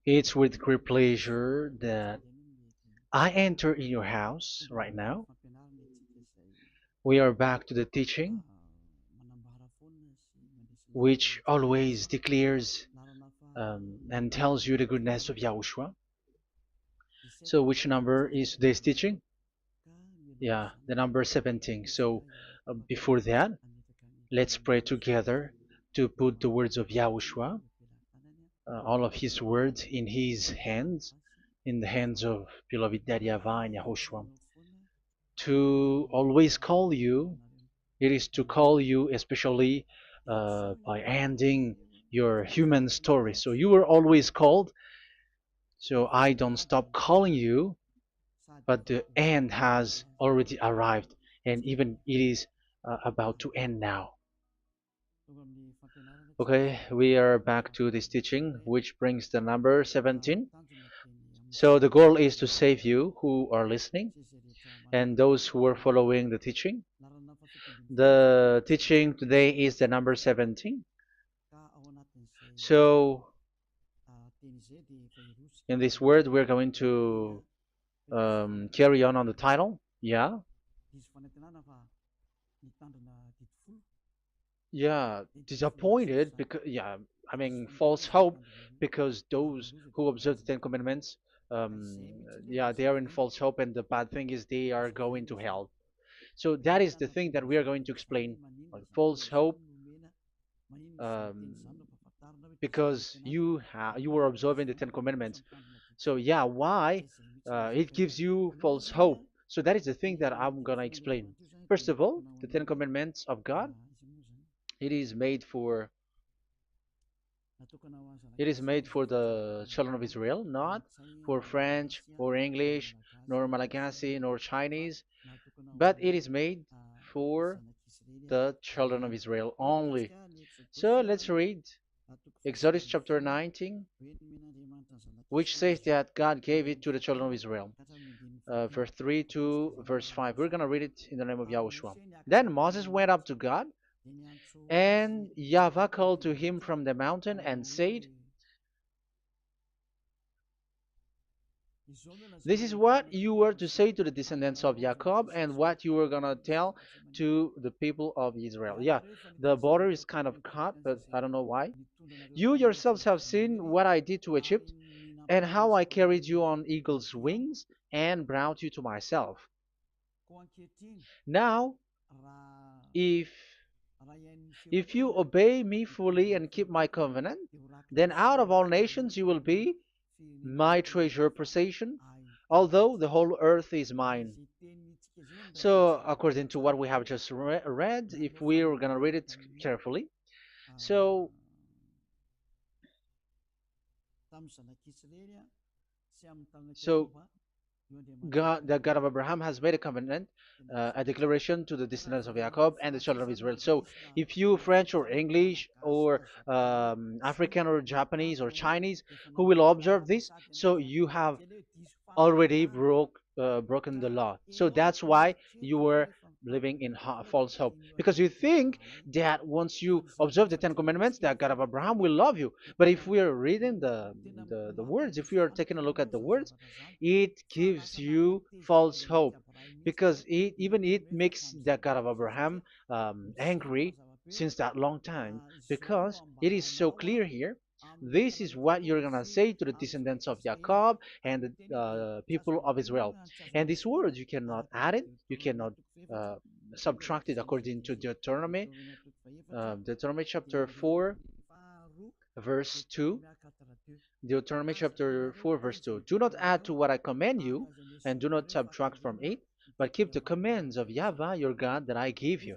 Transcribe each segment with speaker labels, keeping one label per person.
Speaker 1: It's with great pleasure that I enter in your house right now. We are back to the teaching, which always declares and tells you the goodness of Yahushua. So, which number is today's teaching? Yeah, the number 17. So, before that, let's pray together to put the words of Yahushua, all of his words, in his hands, in the hands of beloved Daddy YAHVAH and YAHOSHUAH. To always call you, it is to call you especially by ending your human story. So you were always called, so I don't stop calling you, but the end has already arrived, and even it is about to end now. Okay, we are back to this teaching, which brings the number 17. So the goal is to save you who are listening and those who are following the teaching. The teaching today is the number 17. So in this word, we're going to carry on the title. Yeah. Yeah, disappointed because yeah, I mean false hope because those who observe the Ten Commandments, yeah, they are in false hope, and the bad thing is they are going to hell. So that is the thing that we are going to explain, like false hope, um, because you were observing the Ten Commandments. So yeah, why it gives you false hope? So that is the thing that I'm gonna explain. First of all, the Ten Commandments of God, it is made for it is made for the children of Israel, not for French or English, nor Malagasy, nor Chinese, but it is made for the children of Israel only. So let's read Exodus chapter 19, which says that God gave it to the children of Israel. Verse 3 to verse 5. We're going to read it in the name of Yahushua. Then Moses went up to God, and YAHVAH called to him from the mountain and said, "This is what you were to say to the descendants of Jacob and what you were going to tell to the people of Israel." Yeah, the border is kind of cut, but I don't know why. "You yourselves have seen what I did to Egypt and how I carried you on eagle's wings and brought you to myself. Now, if if you obey me fully and keep my covenant, then out of all nations you will be my treasure possession, although the whole earth is mine." So, according to what we have just read, if we're going to read it carefully, so so God, the God of Abraham, has made a covenant, a declaration to the descendants of Jacob and the children of Israel. So, if you French or English or African or Japanese or Chinese who will observe this, so you have already broken the law. So that's why you were living in false hope, because you think that once you observe the Ten Commandments, that God of Abraham will love you. But if we are reading the words, if we are taking a look at the words, it gives you false hope, because even it makes the God of Abraham angry since that long time, because it is so clear here. This is what you're gonna say to the descendants of Jacob and the people of Israel. And this word, you cannot add it, you cannot uh, subtract it, according to Deuteronomy chapter 4, verse 2. Deuteronomy chapter 4, verse 2. "Do not add to what I command you, and do not subtract from it, but keep the commands of YAHVAH your God that I give you."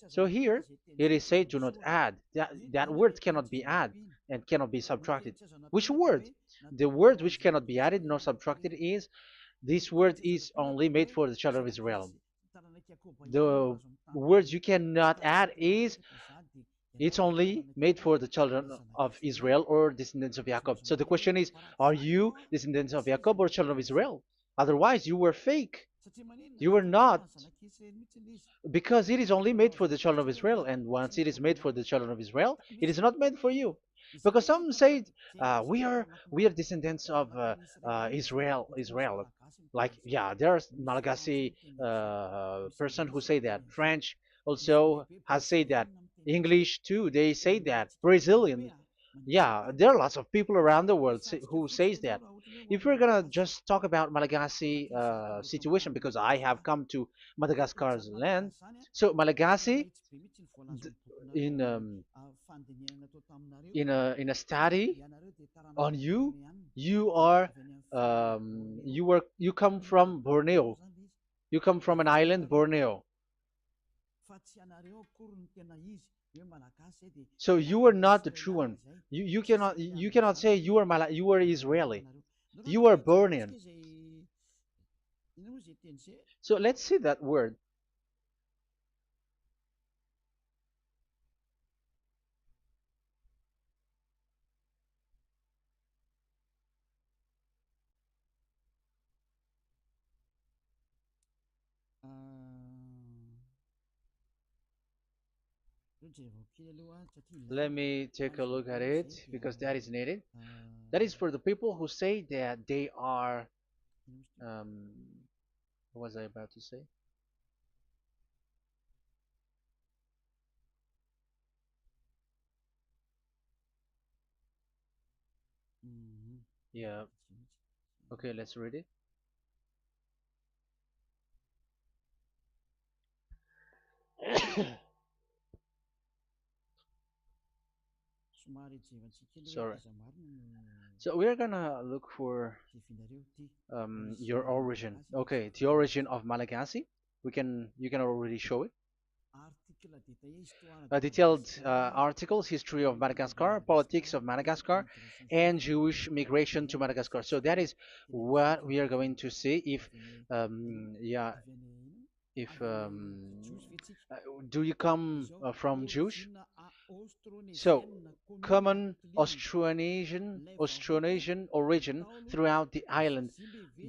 Speaker 1: So here it is said, "Do not add." That word cannot be added and cannot be subtracted. Which word? The word which cannot be added nor subtracted is, this word is only made for the children of Israel. The words you cannot add is, it's only made for the children of Israel or descendants of Jacob. So the question is, are you descendants of Jacob or children of Israel? Otherwise, you were fake. You were not, because it is only made for the children of Israel. And once it is made for the children of Israel, it is not made for you. because some say we are descendants of Israel. Like, yeah, there's Malagasy person who say that. French also has said that. English too, they say that. Brazilian, yeah, there are lots of people around the world who says that. If we're gonna just talk about Malagasy situation, because I have come to Madagascar's land, so Malagasy, d- in in a study on you, you are you come from Borneo. You come from an island, Borneo. So you are not the true one. You cannot say you are Israeli. You are Bornean. So let's see that word. Let me take a look at it because that is needed. That is for the people who say that they are. Um, what was I about to say? Yeah. Okay, let's read it. Sorry. So we're gonna look for your origin. Okay, the origin of Malagasy. You can already show it. Detailed articles, history of Madagascar, politics of Madagascar, and Jewish migration to Madagascar. So that is what we are going to see. Yeah, if uh, do you come from Jewish? So, common Austronesian origin throughout the island,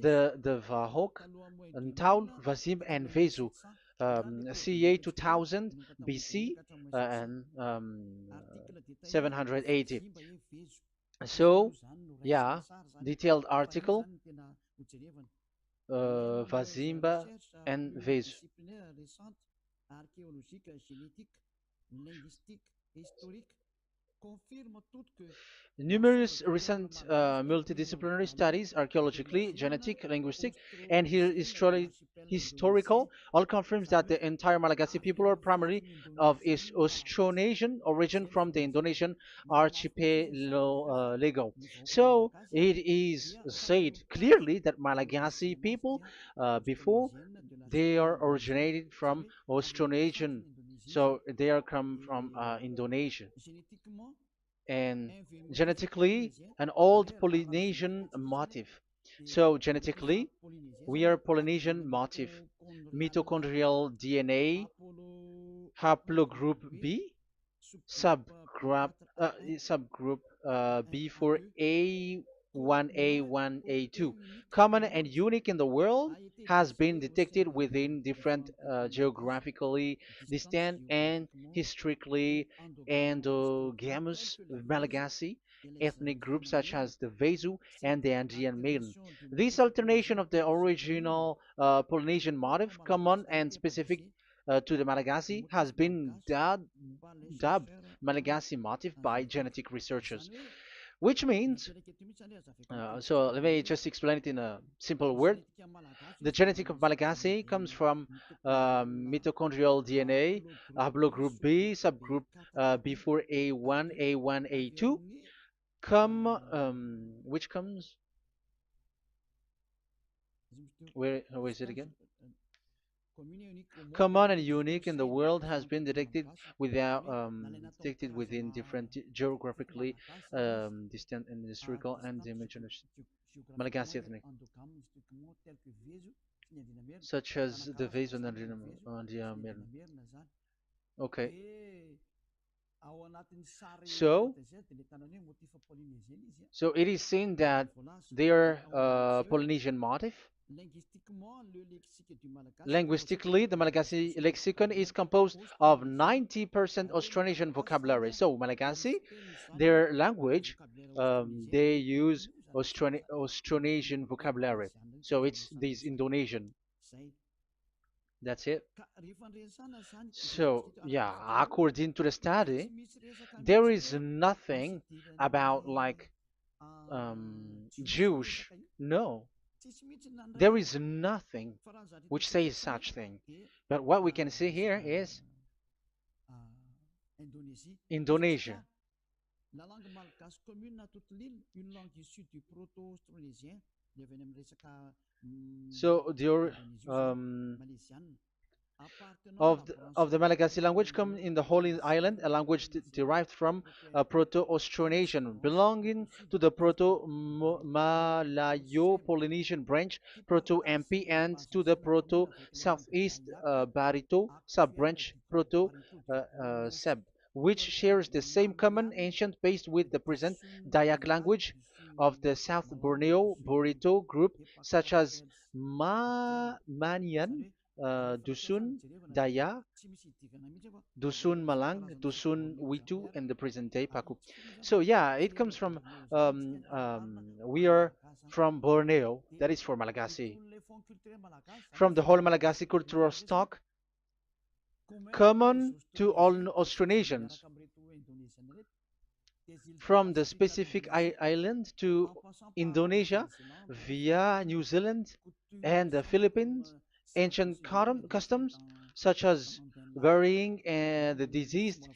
Speaker 1: the Vahok, Ntaul, Vazim, and Vezu, CA 2000 BC and 780. So, yeah, detailed article, Vazimba and Vezu. Numerous recent multidisciplinary studies, archaeologically, genetic, linguistic, and historical, all confirms that the entire Malagasy people are primarily of Austronesian origin from the Indonesian archipelago. So it is said clearly that Malagasy people, before, they are originated from Austronesian, so they are come from Indonesia, and genetically an old Polynesian motif. So genetically, we are Polynesian motif, mitochondrial DNA, haplogroup B, subgroup subgroup B for A1A1A2, common and unique in the world, has been detected within different geographically distant and historically endogamous Malagasy ethnic groups such as the Vezu and the Andean Maiden. This alternation of the original Polynesian motif, common and specific to the Malagasy, has been dubbed Malagasy motif by genetic researchers, which means, so let me just explain it in a simple word. The genetic of Malagasy comes from mitochondrial DNA, haplogroup B, subgroup B4A1, A1, A2, which comes, where is it again? Common and unique in the world, has been detected within different geographically distant and historical and dimensional Malagasy ethnic, such as the Vezo and the Mirna. Okay, so so it is seen that they are Polynesian motif. Linguistically, the Malagasy lexicon is composed of 90% Austronesian vocabulary. So Malagasy, their language, they use Austronesian vocabulary. So it's this Indonesian. That's it. So yeah, according to the study, there is nothing about like Jewish. No, there is nothing which says such thing. But what we can see here is Indonesia. So um, of the Malagasy language come in the Holy Island, a language derived from Proto-Austronesian, belonging to the Proto-Malayo-Polynesian branch, Proto-MP, and to the Proto-Southeast Barito sub-branch, Proto-Seb, which shares the same common ancient base with the present Dayak language of the South Borneo Burrito group, such as Manian, Dusun, Daya, Dusun Malang, Dusun Witu, and the present day Paku. So yeah, it comes from we are from Borneo, that is for Malagasy. From the whole Malagasy cultural stock, common to all Austronesians, from the specific island to Indonesia via New Zealand and the Philippines, ancient customs such as burying and the deceased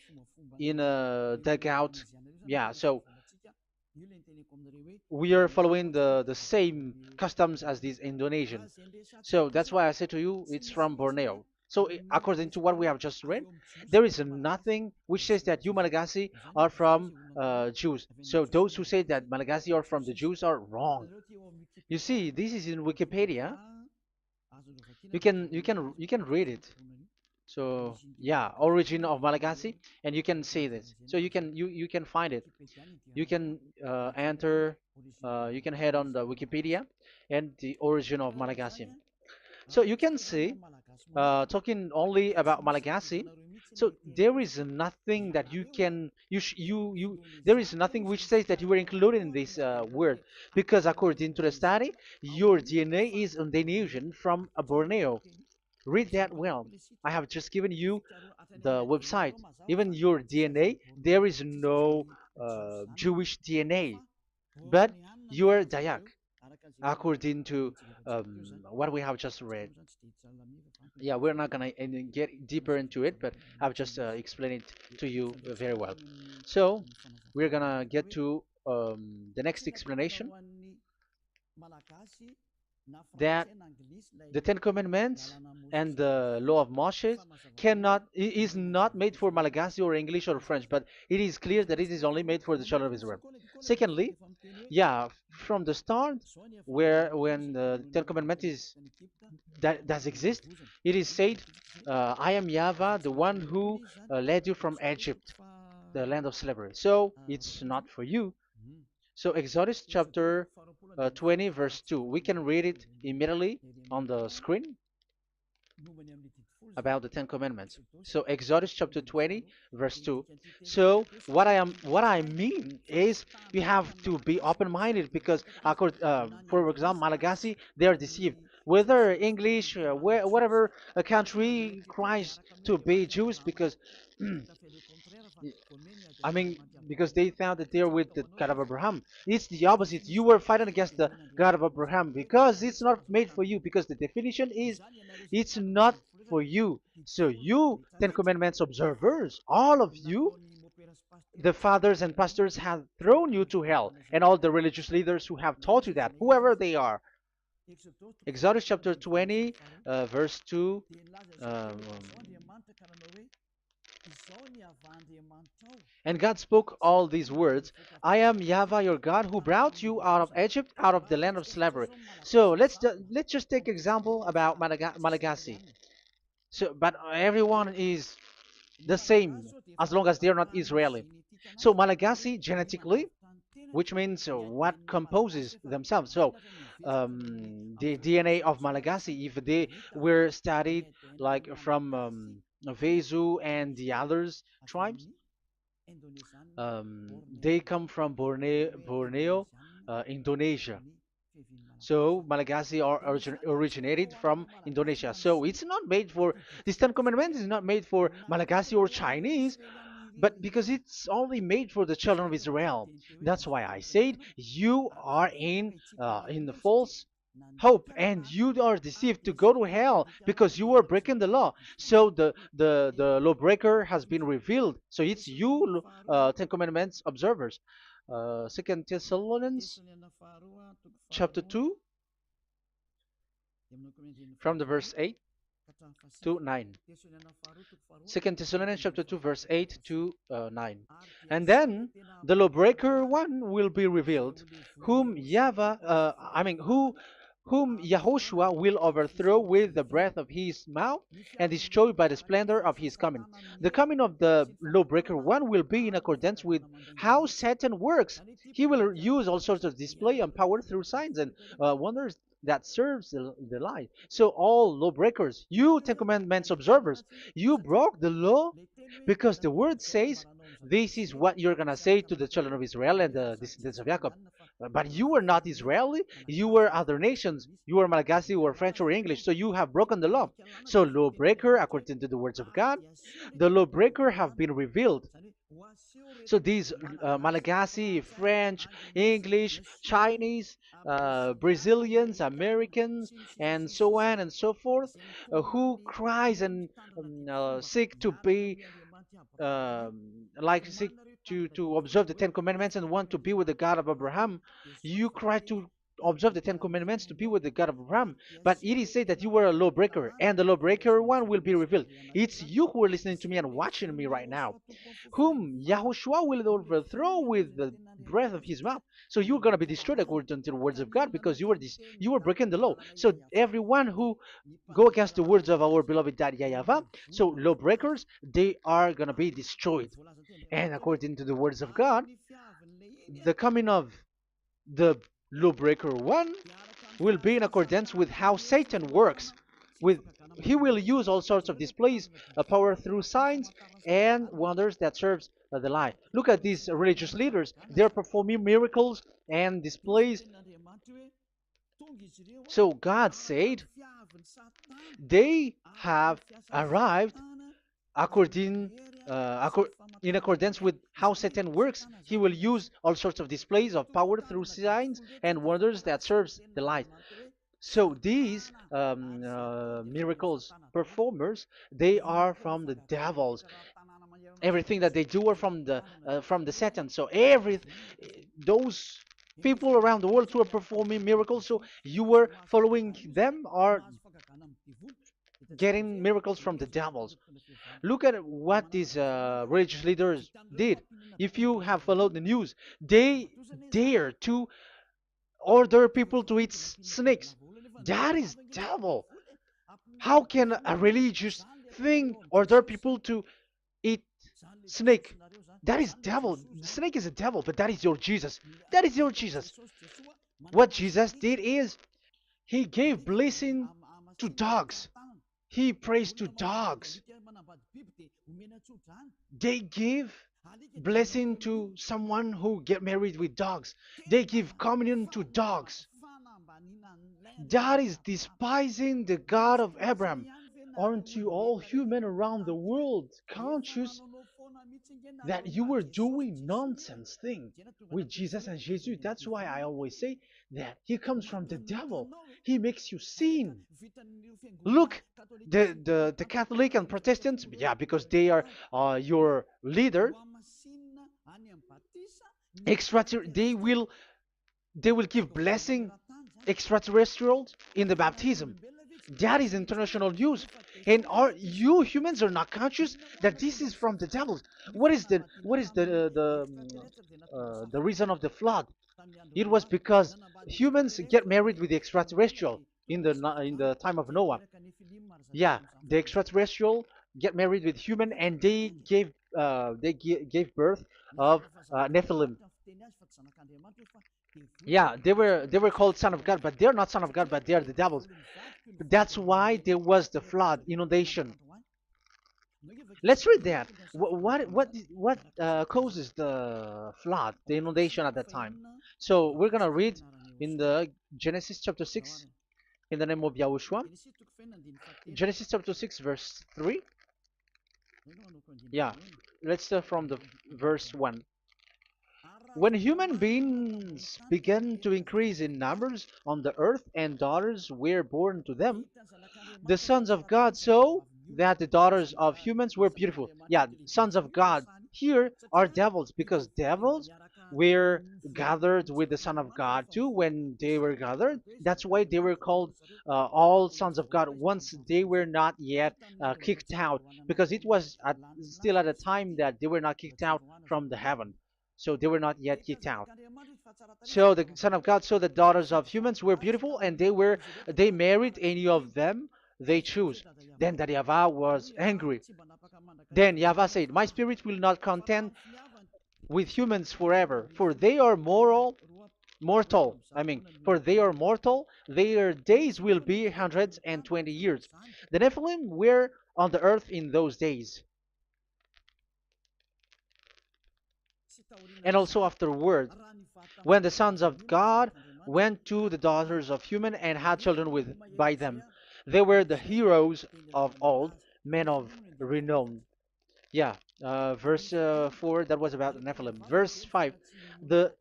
Speaker 1: in a dugout. Yeah, so we are following the same customs as these Indonesian. So that's why I said to you it's from Borneo. So according to what we have just read, there is nothing which says that you Malagasy are from Jews. So those who say that Malagasy are from the Jews are wrong. You see, this is in Wikipedia. You can read it. So yeah, origin of Malagasy, and you can see this. So you can find it. You can enter. You can head on the Wikipedia and the origin of Malagasy. So you can see, talking only about Malagasy. So there is nothing that you can you there is nothing which says that you were included in this word, because according to the study, your DNA is Indonesian from Borneo. Read that well. I have just given you the website. Even your DNA, there is no Jewish DNA, but you are Dayak, according to what we have just read. Yeah, we're not gonna get deeper into it, but I've just explained it to you very well. So we're gonna get to the next explanation, that the Ten Commandments and the Law of Moshe is not made for Malagasy or English or French, but it is clear that it is only made for the children of Israel. Secondly, yeah, from the start, where when the Ten Commandments that does exist, it is said, "I am YAHVAH, the one who led you from Egypt, the land of slavery." So it's not for you. So Exodus chapter 20 verse 2. We can read it immediately on the screen about the Ten Commandments. So Exodus chapter 20 verse 2. So what I mean is you have to be open-minded, because for example Malagasy, they are deceived. Whether English, whatever a country cries to be Jews, because I mean, because they found that they're with the God of Abraham. It's the opposite. You were fighting against the God of Abraham, because it's not made for you. Because the definition is, it's not for you. So you, Ten Commandments observers, all of you, the fathers and pastors have thrown you to hell, and all the religious leaders who have taught you that, whoever they are. Exodus chapter 20, verse 2. Um, And God spoke all these words: "I am YAHVAH your God, who brought you out of Egypt, out of the land of slavery." So let's just take example about Malagasy. So, but everyone is the same as long as they're not Israeli. So Malagasy genetically, which means what composes themselves. So the DNA of Malagasy, if they were studied like from Vezu and the others tribes, they come from Borneo, Indonesia. So Malagasy originated from Indonesia. So it's not made for this Ten Commandments is not made for Malagasy or Chinese, but because it's only made for the children of Israel. That's why I said you are in the false hope and you are deceived to go to hell because you are breaking the law. So the lawbreaker has been revealed. So it's you, Ten Commandments observers. Second Thessalonians chapter 2 from the verse 8 to 9. Second Thessalonians chapter 2 verse 8 to 9. And then the lawbreaker one will be revealed, whom whom Yahushua will overthrow with the breath of his mouth and destroy by the splendor of his coming. The coming of the lawbreaker one will be in accordance with how Satan works. He will use all sorts of display and power through signs and wonders that serves the lie. So all lawbreakers, you Ten Commandments observers, you broke the law because the word says this is what you're gonna say to the children of Israel and the descendants of Jacob. But you were not Israeli, you were other nations, you were Malagasy or French or English, so you have broken the law. So lawbreaker, according to the words of God, the lawbreaker have been revealed. So these Malagasy, French, English, Chinese, Brazilians, Americans, and so on and so forth, who cries and seek to be seek to observe the Ten Commandments and want to be with the God of Abraham. You cry to observe the Ten Commandments to be with the God of Abraham, but it is said that you were a lawbreaker, and the lawbreaker one will be revealed. It's you who are listening to me and watching me right now, whom Yahushua will overthrow with the breath of his mouth. So you're going to be destroyed according to the words of God because you were breaking the law. So everyone who go against the words of our beloved Daddy YAHVAH, so lawbreakers, they are going to be destroyed. And according to the words of God, the coming of the lawbreaker one will be in accordance with how Satan works. He will use all sorts of displays of power through signs and wonders that serves the lie. Look at these religious leaders. They're performing miracles and displays. So God said they have arrived according in accordance with how Satan works. He will use all sorts of displays of power through signs and wonders that serves the light. So these miracles performers, they are from the devils. Everything that they do are from the Satan. So those people around the world who are performing miracles, so you were following them, are getting miracles from the devils. Look at what these religious leaders did. If you have followed the news, they dare to order people to eat snakes. That is devil. How can a religious thing order people to eat snake? That is devil. The snake is a devil, but that is your Jesus. That is your Jesus. What Jesus did is he gave blessing to dogs. He prays to dogs. They give blessing to someone who get married with dogs. They give communion to dogs. That is despising the God of Abraham. Aren't you all human around the world conscious that you were doing nonsense thing with Jesus and Jesus? That's why I always say that he comes from the devil. He makes you sin. Look, the Catholic and Protestants, yeah, because they are your leader. They will give blessing extraterrestrials in the baptism. That is international news, and you humans are not conscious that this is from the devil. What is the reason of the flood? It was because humans get married with the extraterrestrial in the time of Noah. Yeah, the extraterrestrial get married with human, and they gave birth of Nephilim. Yeah, they were called son of God, but they're not son of God, but they are the devils. That's why there was the flood, inundation. Let's read that. What causes the flood, the inundation at that time? So we're gonna read in the Genesis chapter 6 in the name of Yahushua. Genesis chapter 6 verse 3. Yeah, let's start from the verse 1. When human beings began to increase in numbers on the earth and daughters were born to them, the sons of God saw that the daughters of humans were beautiful. Yeah, sons of God here are devils because devils were gathered with the Son of God too when they were gathered. That's why they were called all sons of God once they were not yet kicked out because it was still at a time that they were not kicked out from the heaven. So they were not yet kicked out. So the Son of God saw the daughters of humans were beautiful, and they married any of them they choose. Then that YAHVAH was angry. Then YAHVAH said, "My spirit will not contend with humans forever, for they are mortal. For they are mortal. Their days will be 120 years. The Nephilim were on the earth in those days, and also afterward, when the sons of God went to the daughters of human and had children with by them. They were the heroes of old, men of renown." Yeah, verse 4, that was about the Nephilim. Verse 5, the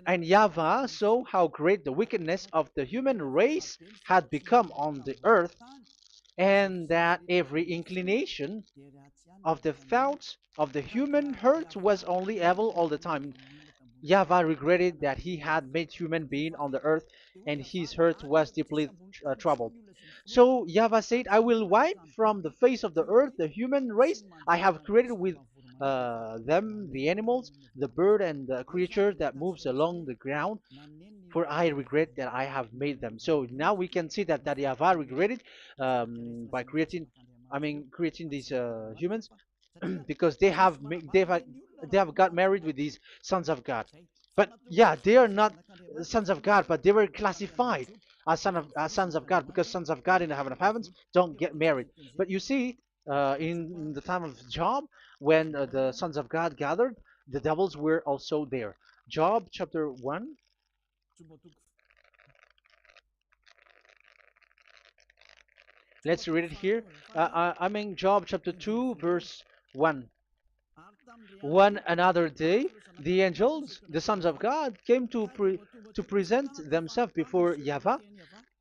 Speaker 1: and YAHVAH saw how great the wickedness of the human race had become on the earth, and that every inclination of the thoughts of the human heart was only evil all the time. YAHVAH regretted that he had made human being on the earth, and his heart was deeply troubled. So YAHVAH said, "I will wipe from the face of the earth the human race I have created with them, the animals, the bird, and the creature that moves along the ground, for I regret that I have made them." So now we can see that YAHVAH regretted by creating these humans because they have got married with these sons of God. But yeah, they are not sons of God, but they were classified as sons of God because sons of God in the heaven of heavens don't get married. But you see, in the time of Job, when the sons of God gathered, the devils were also there. Job chapter 1. Let's read it here. Job chapter 2, verse 1. One another day, the angels, the sons of God, came to present themselves before YAHVAH,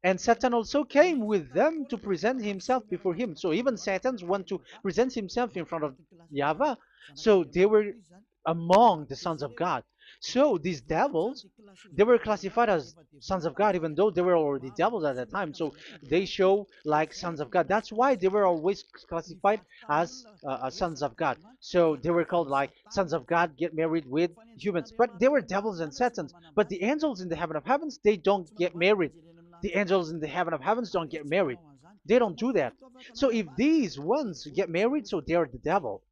Speaker 1: and Satan also came with them to present himself before him. So even Satan want to present himself in front of YAHVAH. So they were among the sons of God. So these devils, they were classified as sons of God, even though they were already devils at that time. So they show like sons of God. That's why they were always classified as sons of God. So they were called like sons of God get married with humans. But they were devils and satans. But the angels in the heaven of heavens, they don't get married. The angels in the heaven of heavens don't get married. They don't do that. So if these ones get married, so they are the devil.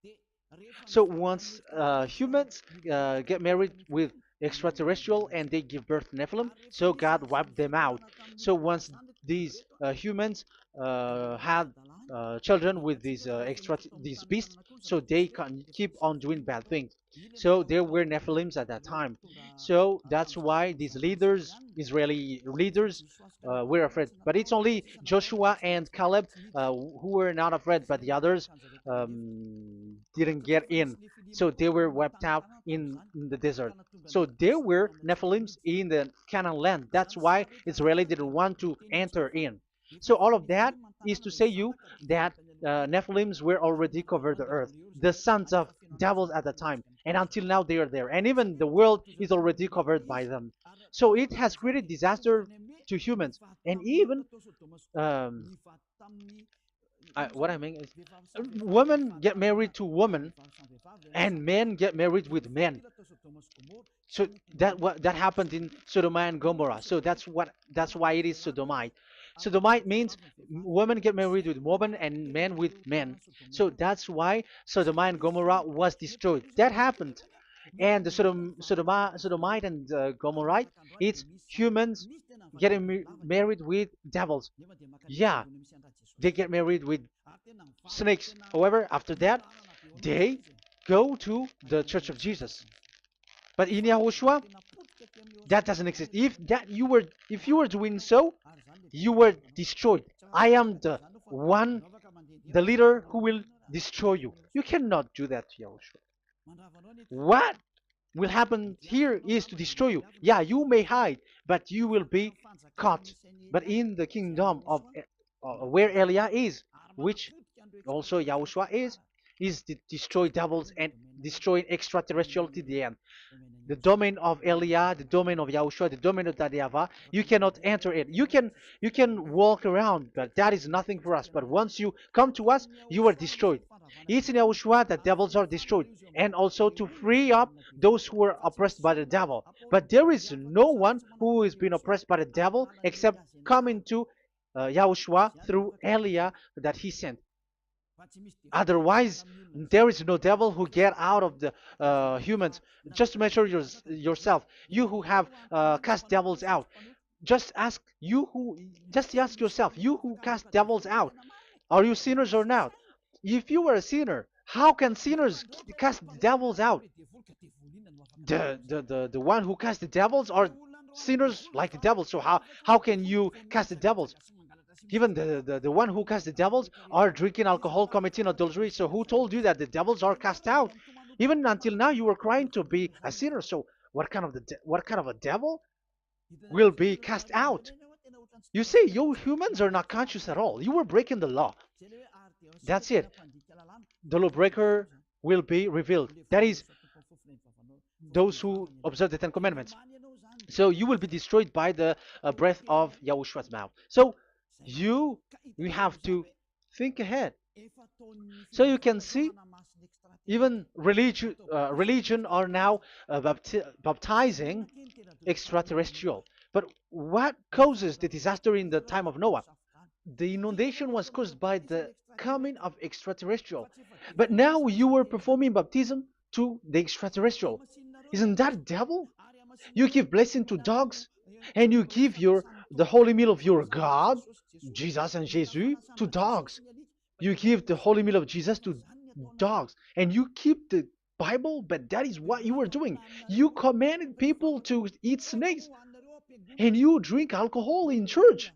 Speaker 1: So once humans get married with extraterrestrial and they give birth to Nephilim, so God wiped them out. So once these humans had children with these beasts, so they can keep on doing bad things. So there were Nephilims at that time. So that's why these leaders, Israeli leaders, were afraid. But it's only Joshua and Caleb who were not afraid, but the others didn't get in. So they were wiped out in the desert. So there were Nephilims in the Canaan land. That's why Israeli didn't want to enter in. So all of that is to say you that Nephilims were already covered the earth, the sons of devils at the time, and until now they are there, and even the world is already covered by them. So it has created disaster to humans, and even what I mean is, women get married to women, and men get married with men. So that happened in Sodom and Gomorrah. So that's why it is Sodomite. Sodomite means women get married with women and men with men. So that's why Sodom and Gomorrah was destroyed. That happened. and the Sodomite and Gomorrite, it's humans getting married with devils. Yeah, they get married with snakes. However, after that, they go to the Church of Jesus. But in Yahushua, that doesn't exist. If you were doing so, you were destroyed. I am the one, the leader who will destroy you. You cannot do that to Yahushua. What will happen here is to destroy you. Yeah, you may hide, but you will be caught. But in the kingdom of where Elia is, which also Yahushua is to destroy devils and destroying extraterrestrial to the end. The domain of Elia, the domain of Yahushua, the domain of YAHVAH, you cannot enter it. You can walk around, but that is nothing for us. But once you come to us, you are destroyed. It's in Yahushua that devils are destroyed, and also to free up those who are oppressed by the devil. But there is no one who is being oppressed by the devil except coming to Yahushua through Elia that he sent. Otherwise, there is no devil who get out of the humans. Just measure yourself. You who have cast devils out. Just ask you who. Just ask yourself. You who cast devils out. Are you sinners or not? If you were a sinner, how can sinners cast devils out? The one who cast the devils are sinners like the devil. So how can you cast the devils? Even the one who cast the devils are drinking alcohol, committing adultery. So who told you that the devils are cast out? Even until now, you were crying to be a sinner. So what kind of a devil will be cast out? You see, you humans are not conscious at all. You were breaking the law. That's it. The lawbreaker will be revealed. That is, those who observe the Ten Commandments. So you will be destroyed by the breath of Yahushua's mouth. So you have to think ahead. So you can see, even religion are now baptizing extraterrestrial. But what causes the disaster in the time of Noah? The inundation was caused by the coming of extraterrestrial. But now you are performing baptism to the extraterrestrial. Isn't that devil? You give blessing to dogs, and you give the holy meal of your God, Jesus and Jesus, to dogs. You give the holy meal of Jesus to dogs, and you keep the Bible, but that is what you were doing. You commanded people to eat snakes, and you drink alcohol in church.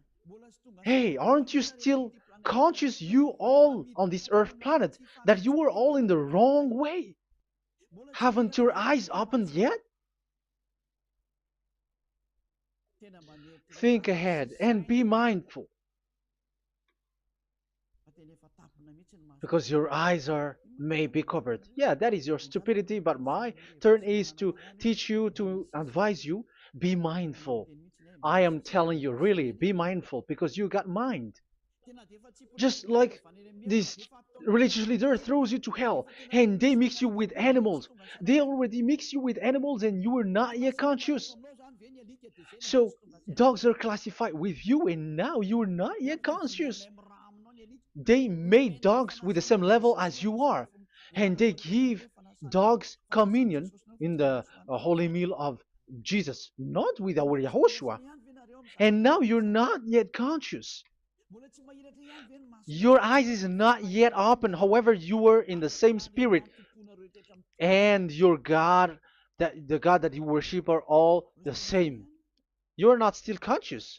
Speaker 1: Hey, aren't you still conscious, you all on this earth planet, that you were all in the wrong way? Haven't your eyes opened yet? Think ahead and be mindful, because your eyes are may be covered. Yeah, that is your stupidity, but my turn is to teach you, to advise you. Be mindful. I am telling you, really, be mindful, because you got mind. Just like this religious leader throws you to hell and they mix you with animals. They already mix you with animals and you are not yet conscious. So dogs are classified with you and now you are not yet conscious. They made dogs with the same level as you are, and they give dogs communion in the holy meal of Jesus, not with our Yahushua. And now you're not yet conscious. Your eyes is not yet open. However, you are in the same spirit, and your God, that the God that you worship, are all the same. You are not still conscious.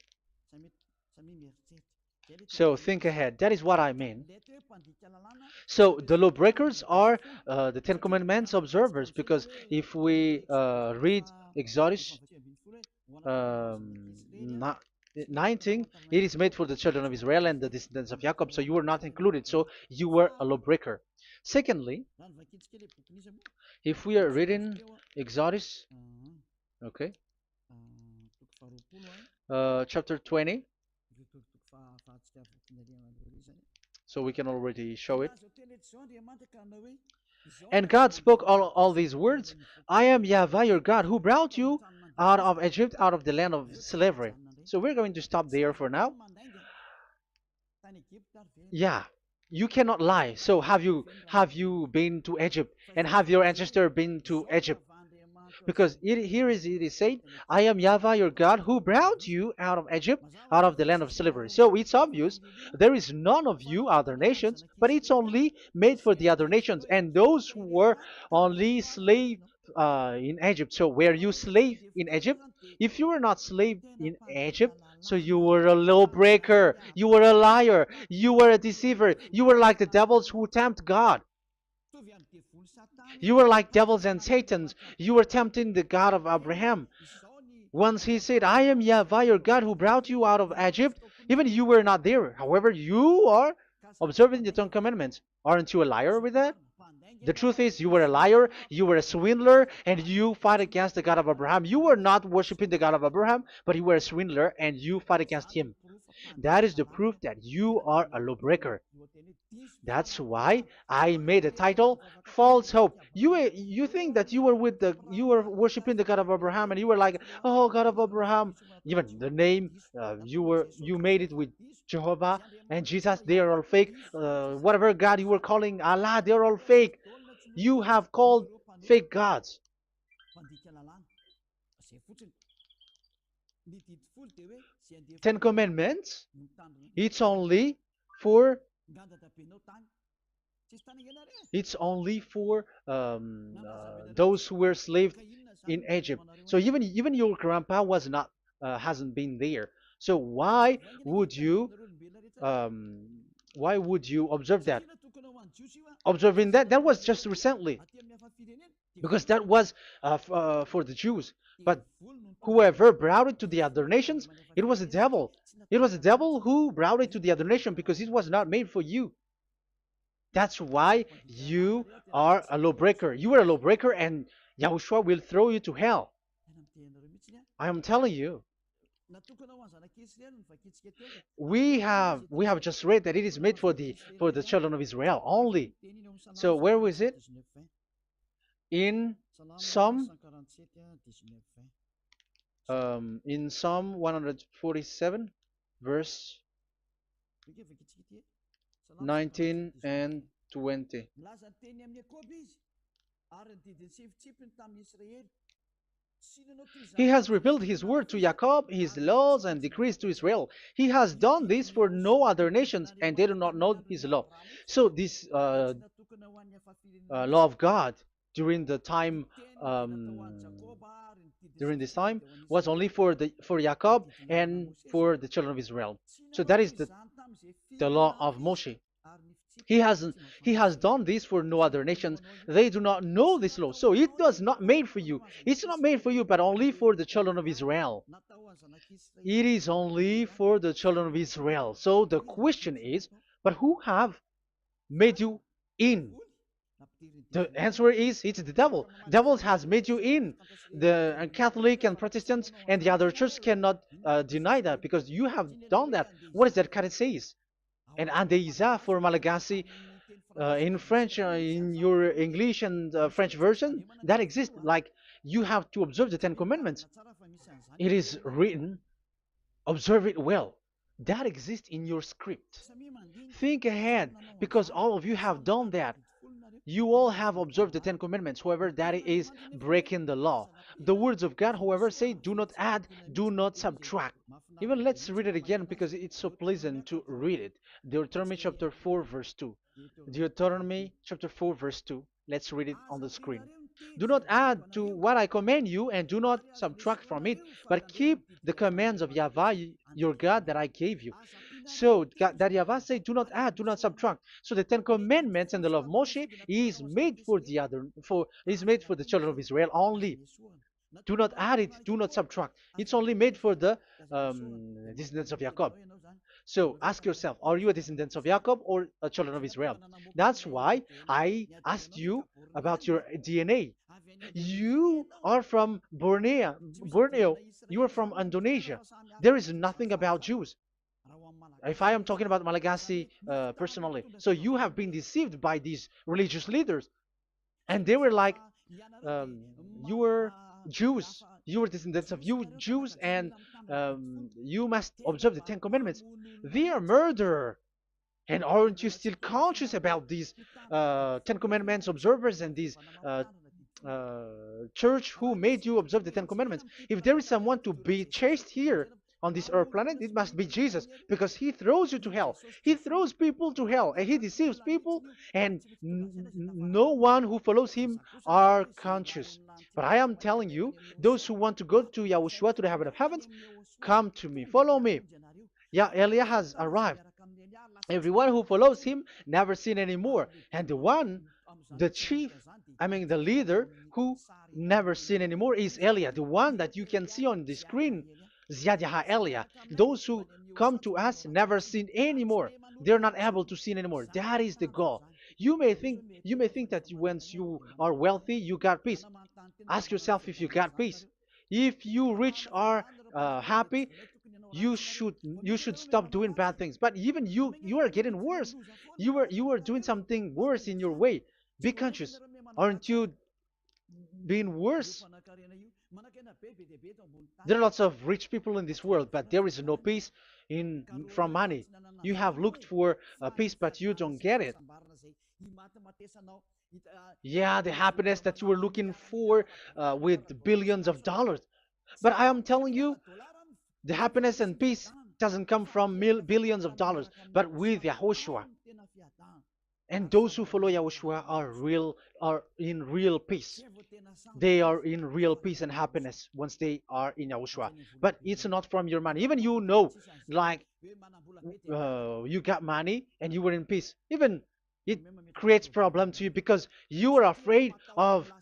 Speaker 1: So think ahead. That is what I mean. So the lawbreakers are the Ten Commandments observers, because if we read Exodus um, 19, it is made for the children of Israel and the descendants of Jacob, so you were not included, so you were a lawbreaker. Secondly, if we are reading Exodus, okay, chapter 20, so we can already show it. And God spoke all these words: I am YAHVAH your God, who brought you out of Egypt, out of the land of slavery. So we're going to stop there for now. Yeah, you cannot lie. So have you been to Egypt, and have your ancestor been to Egypt? Because it is said, I am Yahweh your God who brought you out of Egypt, out of the land of slavery. So it's obvious there is none of you other nations, but it's only made for the other nations and those who were only slave in Egypt. So were you slave in Egypt? If you were not slave in Egypt, so you were a lawbreaker, you were a liar, you were a deceiver, you were like the devils who tempt God. You were like devils and Satans. You were tempting the God of Abraham. Once he said, I am Yahweh your God who brought you out of Egypt, even you were not there. However, you are observing the Ten Commandments. Aren't you a liar with that? The truth is, you were a liar, you were a swindler, and you fight against the God of Abraham. You were not worshiping the God of Abraham, but you were a swindler and you fight against him. That is the proof that you are a lawbreaker. That's why I made a title, False Hope. You think that you were worshiping the God of Abraham and you were like, oh God of Abraham. Even the name you made it with Jehovah and Jesus, they are all fake. Whatever God you were calling Allah, they are all fake. You have called fake gods. Ten Commandments, it's only for those who were slaves in Egypt. So even your grandpa was not hasn't been there. So um, why would you observe that? Observing that was just recently because that was for the Jews. But whoever brought it to the other nations, it was the devil. It was the devil who brought it to the other nation because it was not made for you. That's why you are a lawbreaker. You are a lawbreaker and Yahushua will throw you to hell. I am telling you. We have just read that it is made for the children of Israel only. So where was it? In Psalm Psalm 147 verse 19 and 20. He has revealed his word to Jacob, his laws and decrees to Israel. He has done this for no other nations, and they do not know his law. So this law of God during the time during this time was only for Jacob and for the children of Israel. So that is the law of Moshe. He has done this for no other nations. They do not know this law. So it was not made for you. It's not made for you, but only for the children of Israel. It is only for the children of Israel. So the question is, but who have made you in? The answer is it's the devil. The devil has made you in. The Catholic and Protestants and the other church cannot deny that because you have done that. What is that kind of says? And Andeiza for Malagasy in French, in your English and French version, that exists. Like you have to observe the Ten Commandments. It is written, observe it well. That exists in your script. Think ahead because all of you have done that. You all have observed the Ten Commandments. However, that is breaking the law. The words of God, however, say, do not add, do not subtract. Even let's read it again because it's so pleasant to read it. Deuteronomy chapter 4, verse 2. Deuteronomy chapter 4, verse 2. Let's read it on the screen. Do not add to what I command you, and do not subtract from it, but keep the commands of Yahweh, your God, that I gave you. So that Yahweh said, do not add, do not subtract. So the Ten Commandments and the law of Moshe is made for the children of Israel only. Do not add it, do not subtract. It's only made for the descendants of Jacob. So ask yourself, are you a descendant of Jacob or a children of Israel? That's why I asked you about your DNA. You are from Borneo. You are from Indonesia. There is nothing about Jews. If I am talking about Malagasy personally. So you have been deceived by these religious leaders. And they were like, you were Jews. You were descendants of you Jews, and you must observe the Ten Commandments. They are murderer. And aren't you still conscious about these Ten Commandments observers and these church who made you observe the Ten Commandments. If there is someone to be chased here on this earth planet, it must be Jesus, because he throws you to hell. He throws people to hell, and he deceives people, and no one who follows him are conscious. But I am telling you, those who want to go to Yahushua, to the heaven of heavens, come to me, follow me. Yeah, Eliah has arrived. Everyone who follows him never sin anymore. And the chief, I mean the leader who never sin anymore is Eliah, the one that you can see on the screen. Ziyadyaha Eliah. Those who come to us never sin anymore. They're not able to sin anymore. That is the goal. You may think that once you are wealthy, you got peace. Ask yourself if you got peace. If you rich are happy, you should stop doing bad things. But even you are getting worse. You are doing something worse in your way. Be conscious. Aren't you being worse? There are lots of rich people in this world, but there is no peace in from money. You have looked for peace, but you don't get it. Yeah, the happiness that you were looking for with billions of dollars. But I am telling you, the happiness and peace doesn't come from billions of dollars, but with Yahushua. And those who follow Yahushua are in real peace. They are in real peace and happiness once they are in Yahushua. But it's not from your money. Even like you got money and you were in peace. Even it creates problem to you because you are afraid of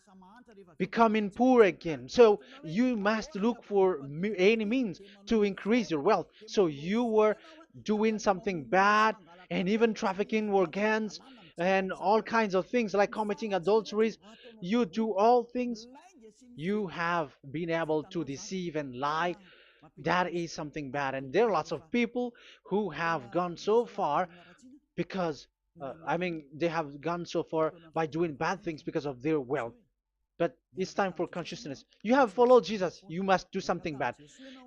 Speaker 1: becoming poor again. So you must look for any means to increase your wealth. So you were doing something bad and even trafficking organs and all kinds of things like committing adulteries. You do all things. You have been able to deceive and lie. That is something bad. And there are lots of people who have gone so far because, they have gone so far by doing bad things because of their wealth. But it's time for consciousness. You have followed Jesus, you must do something bad.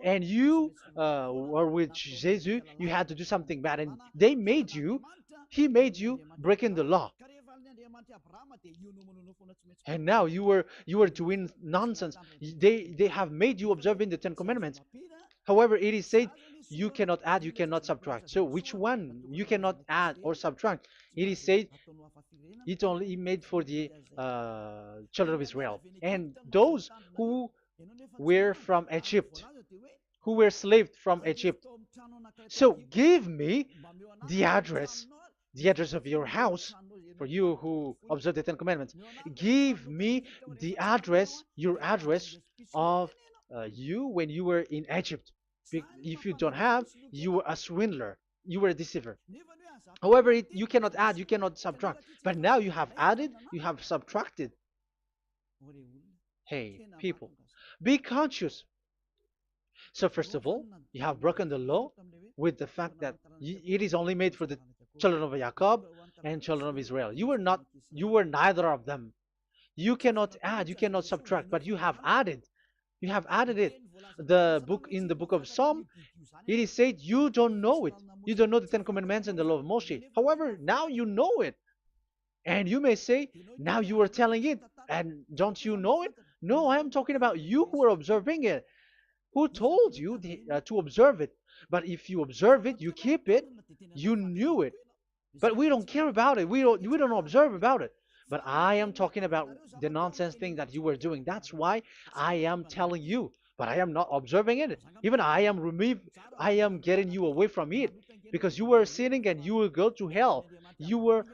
Speaker 1: And you were with Jesus, you had to do something bad. And he made you breaking the law. And now you were doing nonsense. They have made you observing the Ten Commandments. However, it is said you cannot add, you cannot subtract. So which one you cannot add or subtract? It is said it only made for the children of Israel and those who were from Egypt, who were slaved from Egypt. So give me the address, the address of your house, for you who observe the Ten Commandments. Give me the address, your address of you when you were in Egypt. If you don't have, you were a swindler, you were a deceiver. However, you cannot add, you cannot subtract. But now you have added, you have subtracted. Hey, people, be conscious. So first of all, you have broken the law with the fact that it is only made for the children of Jacob and children of Israel. You were neither of them. You cannot add, you cannot subtract, but you have added. You have added it. In the book of Psalm, it is said you don't know it. You don't know the Ten Commandments and the law of Moshe. However, now you know it. And you may say, now you are telling it, and don't you know it? No, I am talking about you who are observing it. Who told you to observe it? But if you observe it, you keep it, you knew it. But we don't care about it. We don't observe about it. But I am talking about the nonsense thing that you were doing. That's why I am telling you. But I am not observing it. Even I am getting you away from it. Because you were sinning and you will go to hell. You were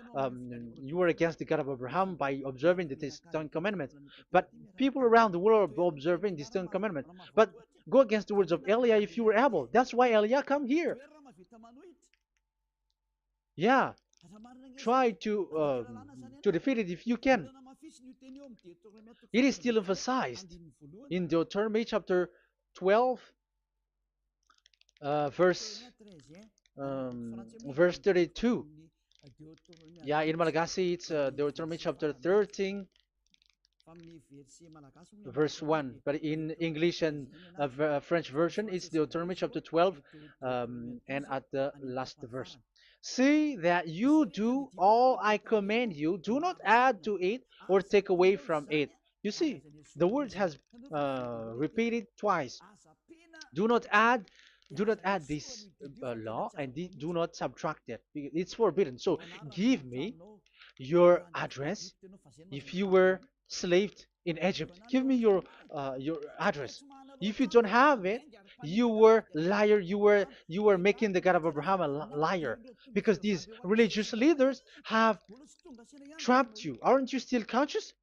Speaker 1: against the God of Abraham by observing the Ten Commandments. But people around the world are observing the Ten Commandments. But go against the words of Eliah if you were able. That's why Eliah come here. Yeah, try to defeat it if you can. It is still emphasized in Deuteronomy chapter 12, verse 32. Yeah, in Malagasy it's Deuteronomy chapter 13, verse 1. But in English and French version, it's Deuteronomy chapter 12, and at the last verse. See that you do all I command you. Do not add to it or take away from it. You see, the word has repeated twice. Do not add, do not add this law, and do not subtract it. It's forbidden. So give me your address. If you were slaved in Egypt, give me your address. If you don't have it, you were liar. You were making the God of Abraham a liar, because these religious leaders have trapped you. Aren't you still conscious?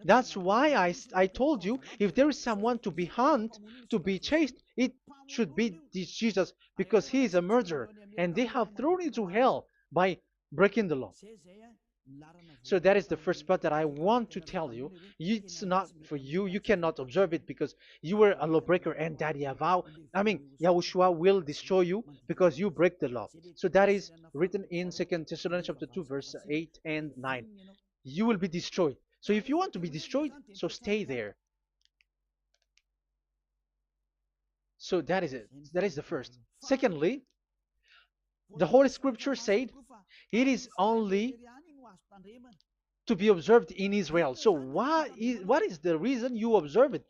Speaker 1: That's why I told you, if there is someone to be hunted, to be chased, it should be this Jesus, because he is a murderer, and they have thrown you to hell by breaking the law. So that is the first part that I want to tell you. It's not for you. You cannot observe it because you were a lawbreaker, and that Yahushua will destroy you because you break the law. So that is written in 2 Thessalonians chapter 2, verse 8 and 9. You will be destroyed. So if you want to be destroyed, so stay there. So that is it. That is the first. Secondly, the Holy Scripture said it is only to be observed in Israel. So what is the reason you observe it?